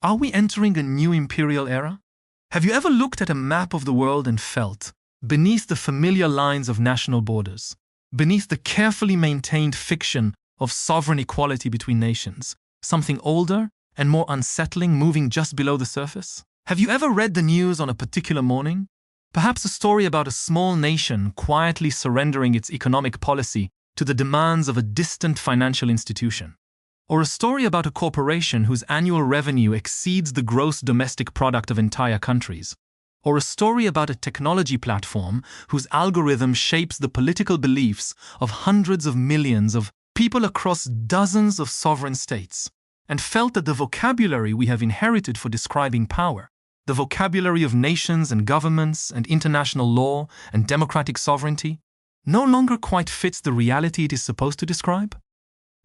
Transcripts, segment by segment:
Are we entering a new imperial era? Have you ever looked at a map of the world and felt, beneath the familiar lines of national borders, beneath the carefully maintained fiction of sovereign equality between nations, something older and more unsettling moving just below the surface? Have you ever read the news on a particular morning? Perhaps a story about a small nation quietly surrendering its economic policy to the demands of a distant financial institution. Or a story about a corporation whose annual revenue exceeds the gross domestic product of entire countries. Or a story about a technology platform whose algorithm shapes the political beliefs of hundreds of millions of people across dozens of sovereign states, and felt that the vocabulary we have inherited for describing power, the vocabulary of nations and governments and international law and democratic sovereignty, no longer quite fits the reality it is supposed to describe?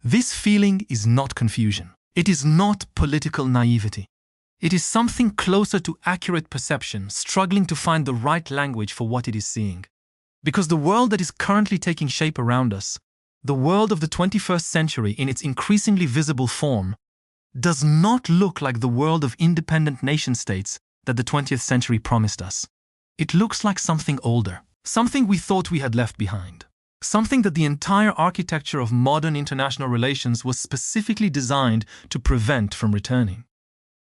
This feeling is not confusion. It is not political naivety. It is something closer to accurate perception, struggling to find the right language for what it is seeing. Because the world that is currently taking shape around us, the world of the 21st century in its increasingly visible form, does not look like the world of independent nation-states that the 20th century promised us. It looks like something older, something we thought we had left behind. Something that the entire architecture of modern international relations was specifically designed to prevent from returning.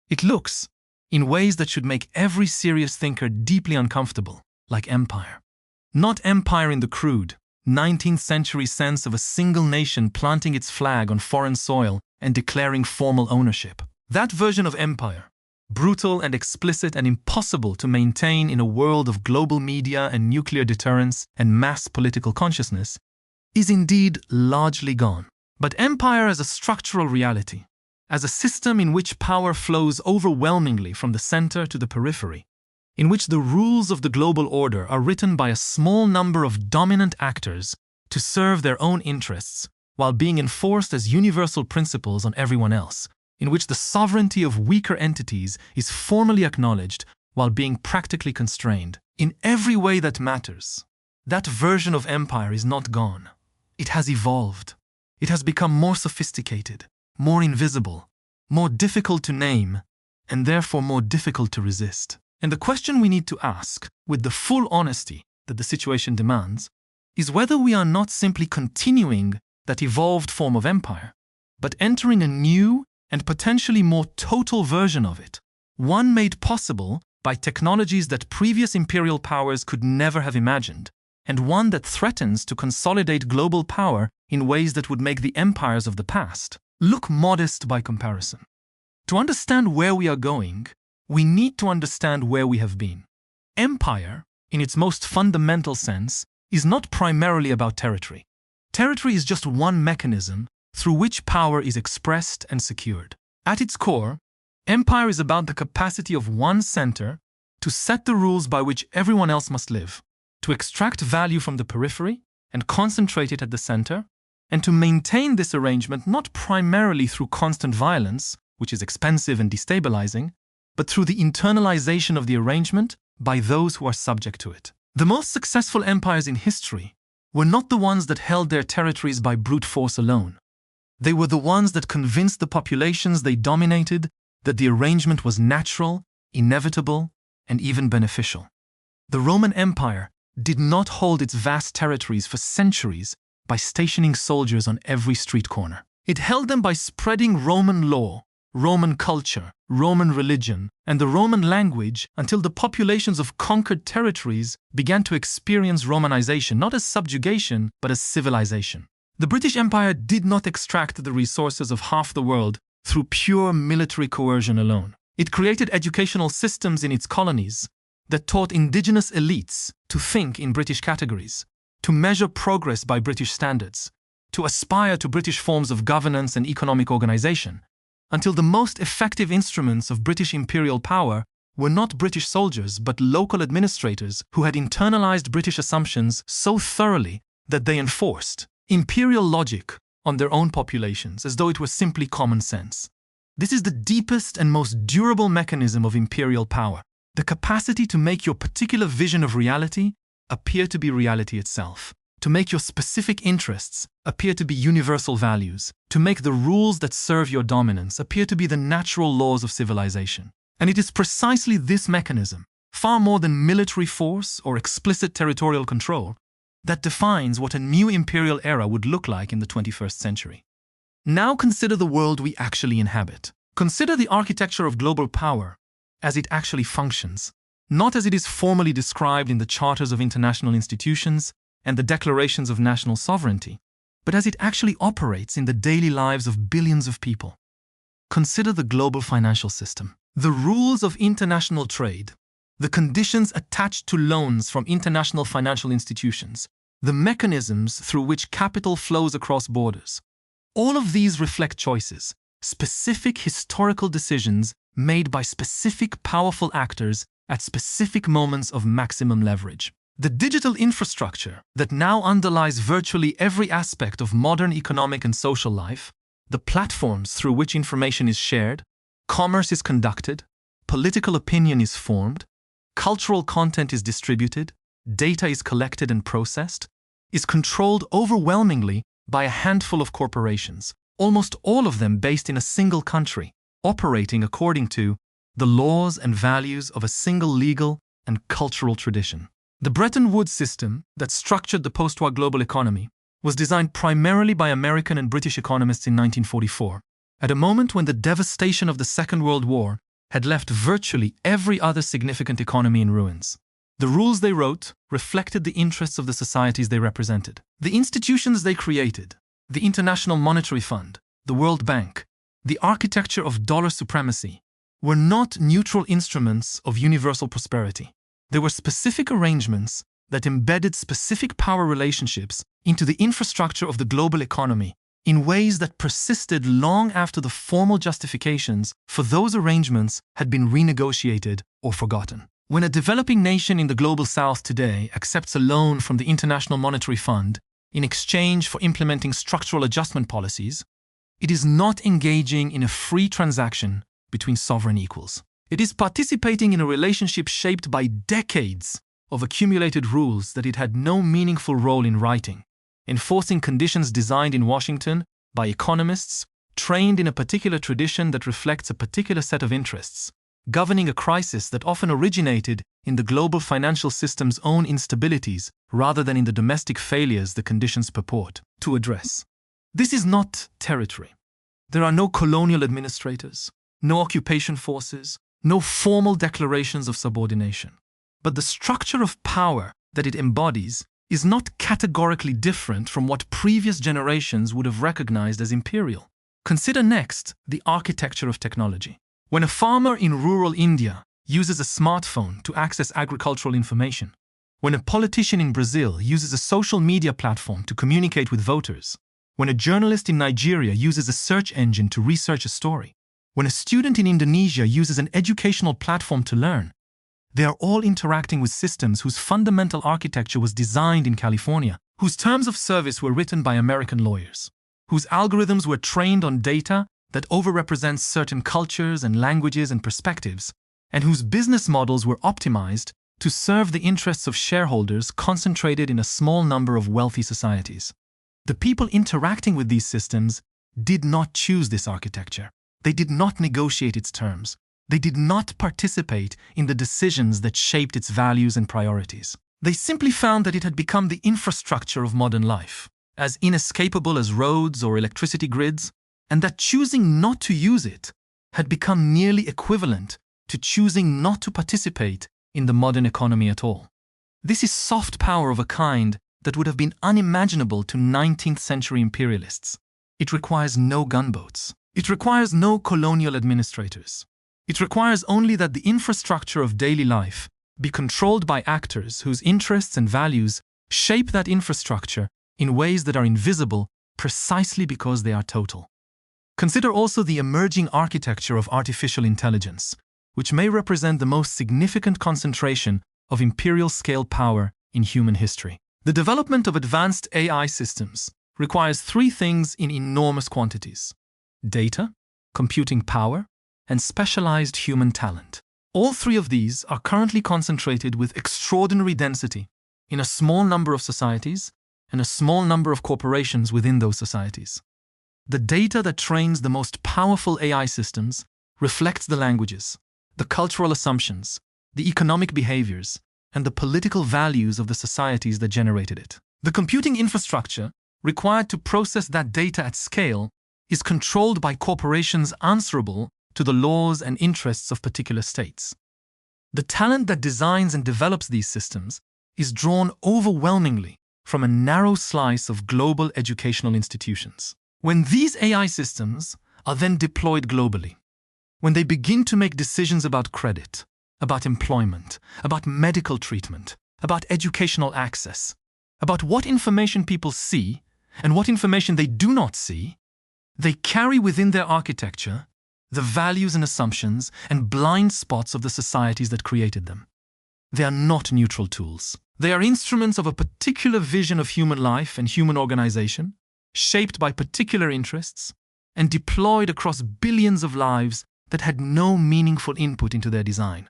It looks, in ways that should make every serious thinker deeply uncomfortable, like empire. Not empire in the crude, 19th century sense of a single nation planting its flag on foreign soil and declaring formal ownership. That version of empire, brutal and explicit and impossible to maintain in a world of global media and nuclear deterrence and mass political consciousness, is indeed largely gone. But empire as a structural reality, as a system in which power flows overwhelmingly from the center to the periphery, in which the rules of the global order are written by a small number of dominant actors to serve their own interests, while being enforced as universal principles on everyone else, in which the sovereignty of weaker entities is formally acknowledged while being practically constrained, in every way that matters. That version of empire is not gone. It has evolved. It has become more sophisticated, more invisible, more difficult to name, and therefore more difficult to resist. And the question we need to ask, with the full honesty that the situation demands, is whether we are not simply continuing that evolved form of empire, but entering a new and potentially more total version of it, one made possible by technologies that previous imperial powers could never have imagined, and one that threatens to consolidate global power in ways that would make the empires of the past look modest by comparison. To understand where we are going, we need to understand where we have been. Empire, in its most fundamental sense, is not primarily about territory. Territory is just one mechanism through which power is expressed and secured. At its core, empire is about the capacity of one center to set the rules by which everyone else must live, to extract value from the periphery and concentrate it at the center, and to maintain this arrangement not primarily through constant violence, which is expensive and destabilizing, but through the internalization of the arrangement by those who are subject to it. The most successful empires in history were not the ones that held their territories by brute force alone. They were the ones that convinced the populations they dominated that the arrangement was natural, inevitable, and even beneficial. The Roman Empire did not hold its vast territories for centuries by stationing soldiers on every street corner. It held them by spreading Roman law, Roman culture, Roman religion, and the Roman language until the populations of conquered territories began to experience Romanization not as subjugation but as civilization. The British Empire did not extract the resources of half the world through pure military coercion alone. It created educational systems in its colonies that taught indigenous elites to think in British categories, to measure progress by British standards, to aspire to British forms of governance and economic organization, until the most effective instruments of British imperial power were not British soldiers but local administrators who had internalized British assumptions so thoroughly that they enforced imperial logic on their own populations as though it were simply common sense. This is the deepest and most durable mechanism of imperial power, the capacity to make your particular vision of reality appear to be reality itself. to make your specific interests appear to be universal values, to make the rules that serve your dominance appear to be the natural laws of civilization. And it is precisely this mechanism, far more than military force or explicit territorial control, that defines what a new imperial era would look like in the 21st century. Now consider the world we actually inhabit. Consider the architecture of global power as it actually functions, not as it is formally described in the charters of international institutions and the declarations of national sovereignty, but as it actually operates in the daily lives of billions of people. Consider the global financial system. The rules of international trade, the conditions attached to loans from international financial institutions, the mechanisms through which capital flows across borders. All of these reflect choices, specific historical decisions made by specific powerful actors at specific moments of maximum leverage. The digital infrastructure that now underlies virtually every aspect of modern economic and social life, the platforms through which information is shared, commerce is conducted, political opinion is formed, cultural content is distributed, data is collected and processed, is controlled overwhelmingly by a handful of corporations, almost all of them based in a single country, operating according to the laws and values of a single legal and cultural tradition. The Bretton Woods system that structured the post-war global economy was designed primarily by American and British economists in 1944, at a moment when the devastation of the Second World War had left virtually every other significant economy in ruins. The rules they wrote reflected the interests of the societies they represented. The institutions they created, the International Monetary Fund, the World Bank, the architecture of dollar supremacy, were not neutral instruments of universal prosperity. They were specific arrangements that embedded specific power relationships into the infrastructure of the global economy in ways that persisted long after the formal justifications for those arrangements had been renegotiated or forgotten. When a developing nation in the global south today accepts a loan from the International Monetary Fund in exchange for implementing structural adjustment policies, it is not engaging in a free transaction between sovereign equals. It is participating in a relationship shaped by decades of accumulated rules that it had no meaningful role in writing, enforcing conditions designed in Washington by economists trained in a particular tradition that reflects a particular set of interests, governing a crisis that often originated in the global financial system's own instabilities rather than in the domestic failures the conditions purport to address. This is not territory. There are no colonial administrators, no occupation forces, no formal declarations of subordination. But the structure of power that it embodies is not categorically different from what previous generations would have recognized as imperial. Consider next the architecture of technology. When a farmer in rural India uses a smartphone to access agricultural information, when a politician in Brazil uses a social media platform to communicate with voters, when a journalist in Nigeria uses a search engine to research a story, when a student in Indonesia uses an educational platform to learn, they are all interacting with systems whose fundamental architecture was designed in California, whose terms of service were written by American lawyers, whose algorithms were trained on data that overrepresents certain cultures and languages and perspectives, and whose business models were optimized to serve the interests of shareholders concentrated in a small number of wealthy societies. The people interacting with these systems did not choose this architecture. They did not negotiate its terms. They did not participate in the decisions that shaped its values and priorities. They simply found that it had become the infrastructure of modern life, as inescapable as roads or electricity grids, and that choosing not to use it had become nearly equivalent to choosing not to participate in the modern economy at all. This is soft power of a kind that would have been unimaginable to 19th century imperialists. It requires no gunboats. It requires no colonial administrators. It requires only that the infrastructure of daily life be controlled by actors whose interests and values shape that infrastructure in ways that are invisible precisely because they are total. Consider also the emerging architecture of artificial intelligence, which may represent the most significant concentration of imperial-scale power in human history. The development of advanced AI systems requires three things in enormous quantities: data, computing power, and specialized human talent. All three of these are currently concentrated with extraordinary density in a small number of societies and a small number of corporations within those societies. The data that trains the most powerful AI systems reflects the languages, the cultural assumptions, the economic behaviors, and the political values of the societies that generated it. The computing infrastructure required to process that data at scale is controlled by corporations answerable to the laws and interests of particular states. The talent that designs and develops these systems is drawn overwhelmingly from a narrow slice of global educational institutions. When these AI systems are then deployed globally, when they begin to make decisions about credit, about employment, about medical treatment, about educational access, about what information people see and what information they do not see, they carry within their architecture the values and assumptions and blind spots of the societies that created them. They are not neutral tools. They are instruments of a particular vision of human life and human organization, shaped by particular interests, and deployed across billions of lives that had no meaningful input into their design.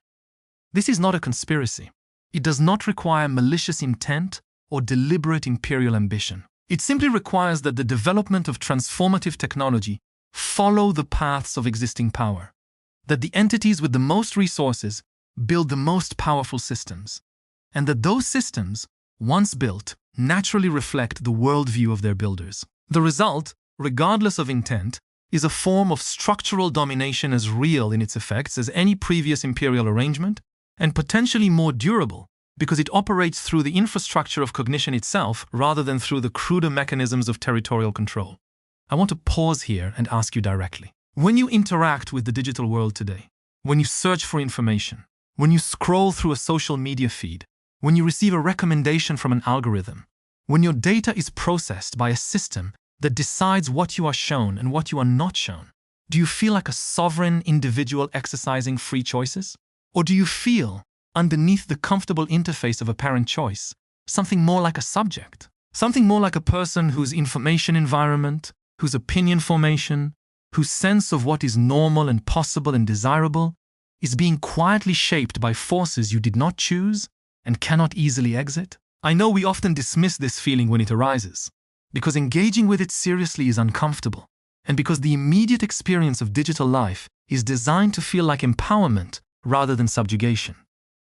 This is not a conspiracy. It does not require malicious intent or deliberate imperial ambition. It simply requires that the development of transformative technology follow the paths of existing power, that the entities with the most resources build the most powerful systems, and that those systems, once built, naturally reflect the worldview of their builders. The result, regardless of intent, is a form of structural domination as real in its effects as any previous imperial arrangement, and potentially more durable because it operates through the infrastructure of cognition itself rather than through the cruder mechanisms of territorial control. I want to pause here and ask you directly. When you interact with the digital world today, when you search for information, when you scroll through a social media feed, when you receive a recommendation from an algorithm, when your data is processed by a system that decides what you are shown and what you are not shown, do you feel like a sovereign individual exercising free choices? Or do you feel, underneath the comfortable interface of apparent choice, something more like a subject? Something more like a person whose information environment, whose opinion formation, whose sense of what is normal and possible and desirable is being quietly shaped by forces you did not choose and cannot easily exit? I know we often dismiss this feeling when it arises, because engaging with it seriously is uncomfortable, and because the immediate experience of digital life is designed to feel like empowerment rather than subjugation.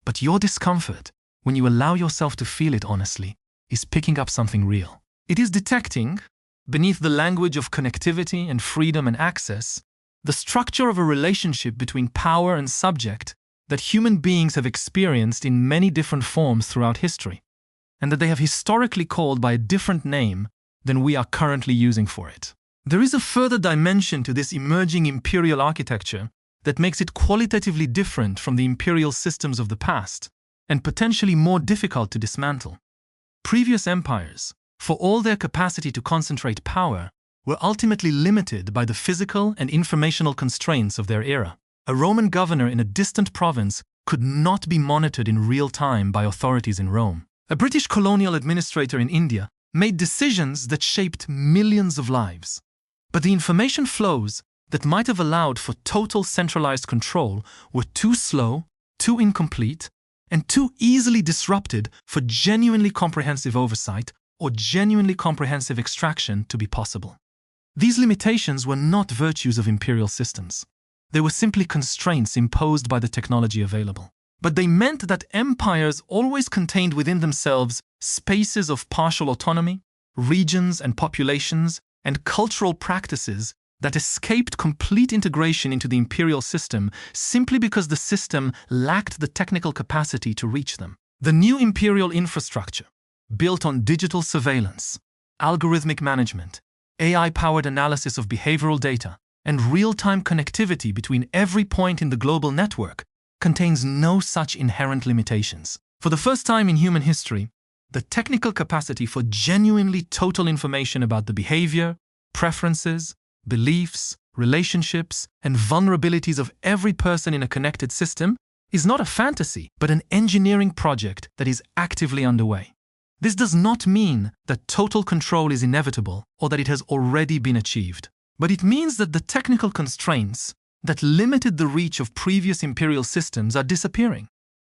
But your discomfort, when you allow yourself to feel it honestly, is picking up something real. It is detecting, beneath the language of connectivity and freedom and access, the structure of a relationship between power and subject that human beings have experienced in many different forms throughout history, and that they have historically called by a different name than we are currently using for it. There is a further dimension to this emerging imperial architecture that makes it qualitatively different from the imperial systems of the past, and potentially more difficult to dismantle. Previous empires, for all their capacity to concentrate power, were ultimately limited by the physical and informational constraints of their era. A Roman governor in a distant province could not be monitored in real time by authorities in Rome. A British colonial administrator in India made decisions that shaped millions of lives. But the information flows that might have allowed for total centralized control were too slow, too incomplete, and too easily disrupted for genuinely comprehensive oversight or genuinely comprehensive extraction to be possible. These limitations were not virtues of imperial systems. They were simply constraints imposed by the technology available. But they meant that empires always contained within themselves spaces of partial autonomy, regions and populations, and cultural practices that escaped complete integration into the imperial system simply because the system lacked the technical capacity to reach them. The new imperial infrastructure, built on digital surveillance, algorithmic management, AI-powered analysis of behavioral data, and real-time connectivity between every point in the global network, contains no such inherent limitations. For the first time in human history, the technical capacity for genuinely total information about the behavior, preferences, beliefs, relationships, and vulnerabilities of every person in a connected system is not a fantasy, but an engineering project that is actively underway. This does not mean that total control is inevitable or that it has already been achieved, but it means that the technical constraints that limited the reach of previous imperial systems are disappearing,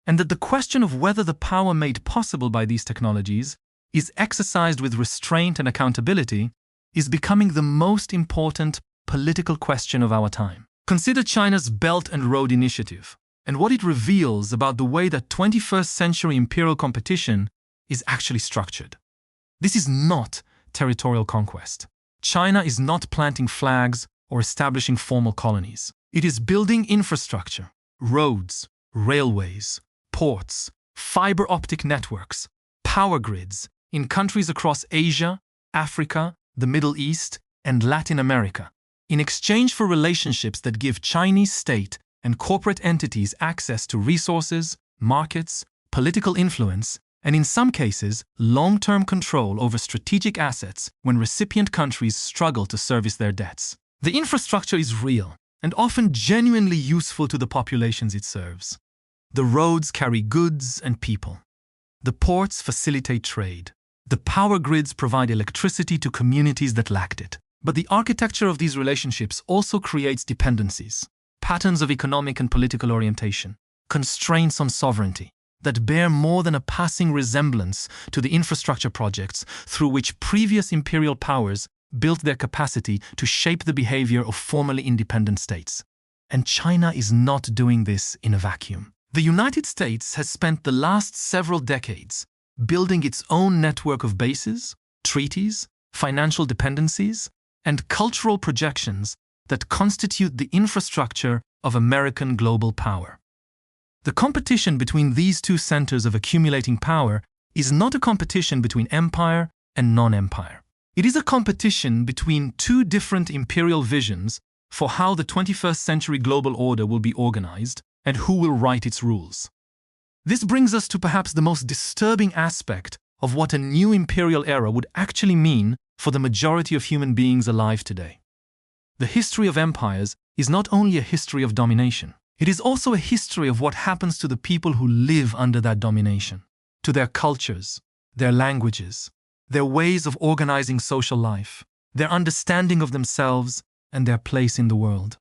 and that the question of whether the power made possible by these technologies is exercised with restraint and accountability is becoming the most important political question of our time. Consider China's Belt and Road Initiative and what it reveals about the way that 21st century imperial competition is actually structured. This is not territorial conquest. China is not planting flags or establishing formal colonies. It is building infrastructure, roads, railways, ports, fiber optic networks, power grids in countries across Asia, Africa, the Middle East, and Latin America, in exchange for relationships that give Chinese state and corporate entities access to resources, markets, political influence, and in some cases, long-term control over strategic assets when recipient countries struggle to service their debts. The infrastructure is real and often genuinely useful to the populations it serves. The roads carry goods and people. The ports facilitate trade. The power grids provide electricity to communities that lacked it. But the architecture of these relationships also creates dependencies, patterns of economic and political orientation, constraints on sovereignty that bear more than a passing resemblance to the infrastructure projects through which previous imperial powers built their capacity to shape the behavior of formerly independent states. And China is not doing this in a vacuum. The United States has spent the last several decades building its own network of bases, treaties, financial dependencies, and cultural projections that constitute the infrastructure of American global power. The competition between these two centers of accumulating power is not a competition between empire and non-empire. It is a competition between two different imperial visions for how the 21st century global order will be organized and who will write its rules. This brings us to perhaps the most disturbing aspect of what a new imperial era would actually mean for the majority of human beings alive today. The history of empires is not only a history of domination. It is also a history of what happens to the people who live under that domination, to their cultures, their languages, their ways of organizing social life, their understanding of themselves and their place in the world.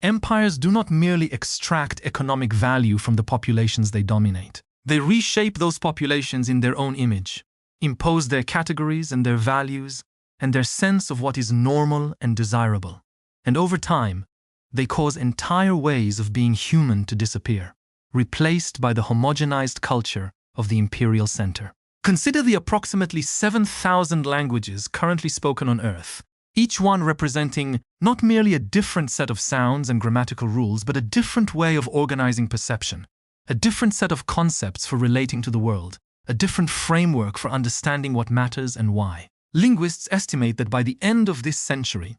Empires do not merely extract economic value from the populations they dominate. They reshape those populations in their own image, impose their categories and their values and their sense of what is normal and desirable. And over time, they cause entire ways of being human to disappear, replaced by the homogenized culture of the imperial center. Consider the approximately 7,000 languages currently spoken on Earth, each one representing not merely a different set of sounds and grammatical rules, but a different way of organizing perception, a different set of concepts for relating to the world, a different framework for understanding what matters and why. Linguists estimate that by the end of this century,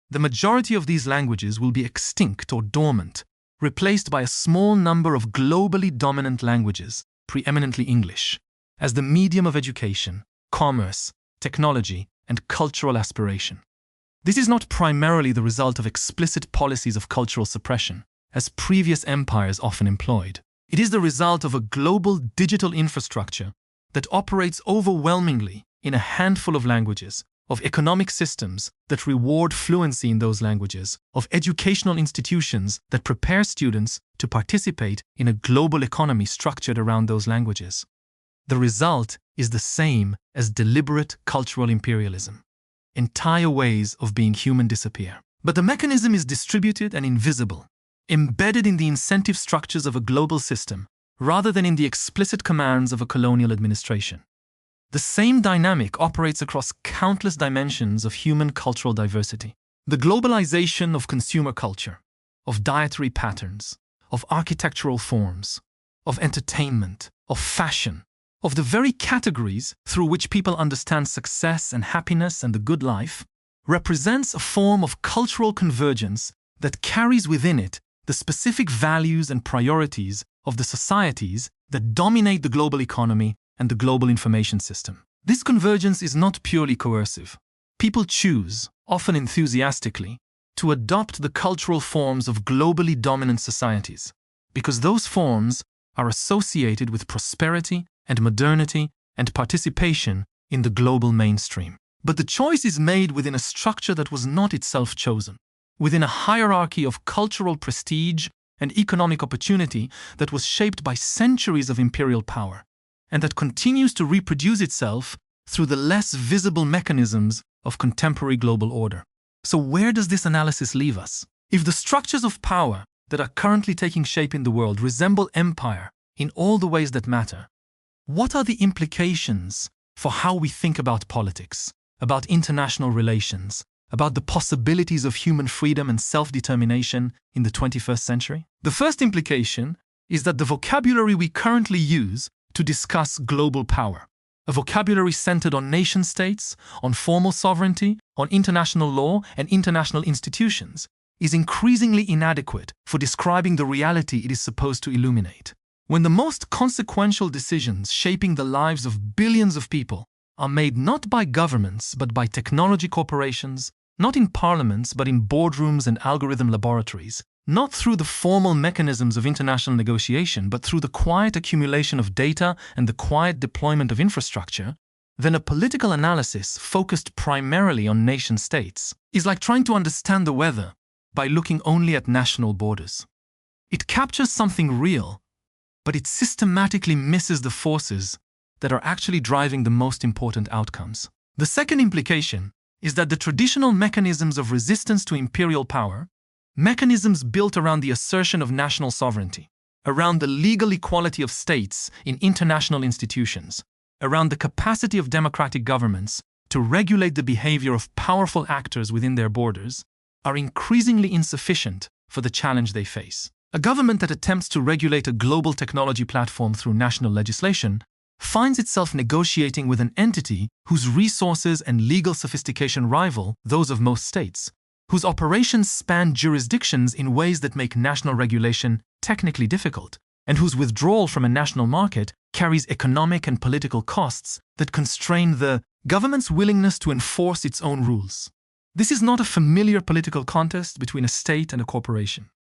the majority of these languages will be extinct or dormant, replaced by a small number of globally dominant languages, preeminently English, as the medium of education, commerce, technology, and cultural aspiration. This is not primarily the result of explicit policies of cultural suppression, as previous empires often employed. It is the result of a global digital infrastructure that operates overwhelmingly in a handful of languages, of economic systems that reward fluency in those languages, of educational institutions that prepare students to participate in a global economy structured around those languages. The result is the same as deliberate cultural imperialism. Entire ways of being human disappear. But the mechanism is distributed and invisible, embedded in the incentive structures of a global system, rather than in the explicit commands of a colonial administration. The same dynamic operates across countless dimensions of human cultural diversity. The globalization of consumer culture, of dietary patterns, of architectural forms, of entertainment, of fashion, of the very categories through which people understand success and happiness and the good life, represents a form of cultural convergence that carries within it the specific values and priorities of the societies that dominate the global economy and the global information system. This convergence is not purely coercive. People choose, often enthusiastically, to adopt the cultural forms of globally dominant societies, because those forms are associated with prosperity and modernity and participation in the global mainstream. But the choice is made within a structure that was not itself chosen, within a hierarchy of cultural prestige and economic opportunity that was shaped by centuries of imperial power, and that continues to reproduce itself through the less visible mechanisms of contemporary global order. So where does this analysis leave us? If the structures of power that are currently taking shape in the world resemble empire in all the ways that matter, what are the implications for how we think about politics, about international relations, about the possibilities of human freedom and self-determination in the 21st century? The first implication is that the vocabulary we currently use to discuss global power, a vocabulary centered on nation-states, on formal sovereignty, on international law and international institutions, is increasingly inadequate for describing the reality it is supposed to illuminate. When the most consequential decisions shaping the lives of billions of people are made not by governments but by technology corporations, not in parliaments but in boardrooms and algorithm laboratories, not through the formal mechanisms of international negotiation but through the quiet accumulation of data and the quiet deployment of infrastructure, then a political analysis focused primarily on nation-states is like trying to understand the weather by looking only at national borders. It captures something real, but it systematically misses the forces that are actually driving the most important outcomes. The second implication is that the traditional mechanisms of resistance to imperial power, mechanisms built around the assertion of national sovereignty, around the legal equality of states in international institutions, around the capacity of democratic governments to regulate the behavior of powerful actors within their borders, are increasingly insufficient for the challenge they face. A government that attempts to regulate a global technology platform through national legislation finds itself negotiating with an entity whose resources and legal sophistication rival those of most states, whose operations span jurisdictions in ways that make national regulation technically difficult, and whose withdrawal from a national market carries economic and political costs that constrain the government's willingness to enforce its own rules. This is not a familiar political contest between a state and a corporation.